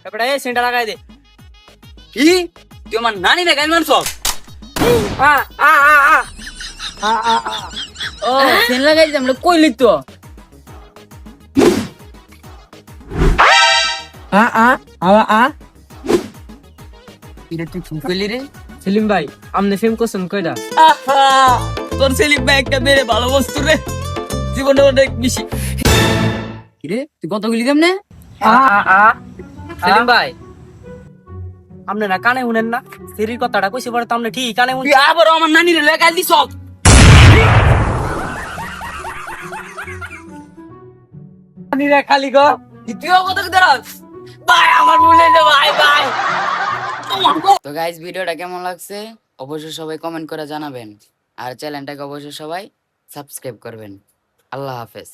এবারে সেন্টা লাগাই দে। কি তুই আমার নানি রে গান মারছ? ও সেন লাগাই দে, আমরা কইলি তো। এটা তুই কি কইলি রে? সেলিম ভাই, আপনি ফেম করছেন কয়টা? তোর সেলিম ভাই একটা মেরে ভালো বস্তু রে, জীবনে অনেক বেশি। কি রে তুই কত গুলি কেমনে? সেলিম ভাই, আপনারা কানে শুনেন না? সেরির কথাটা কইছে পরে তো আপনি ঠিক কানে তুই শুনছেন। আবার আমার নানি রে লেগাই দিছ। নানি রে খালি গো, তুইও কত ধরস? ভাই আমার ভুলে যা ভাই ভাই। তো গাইস, ভিডিওটা কেমন লাগছে অবশ্যই সবাই কমেন্ট করে জানাবেন, আর চ্যানেলটাকে অবশ্যই সবাই সাবস্ক্রাইব করবেন। আল্লাহ হাফেজ।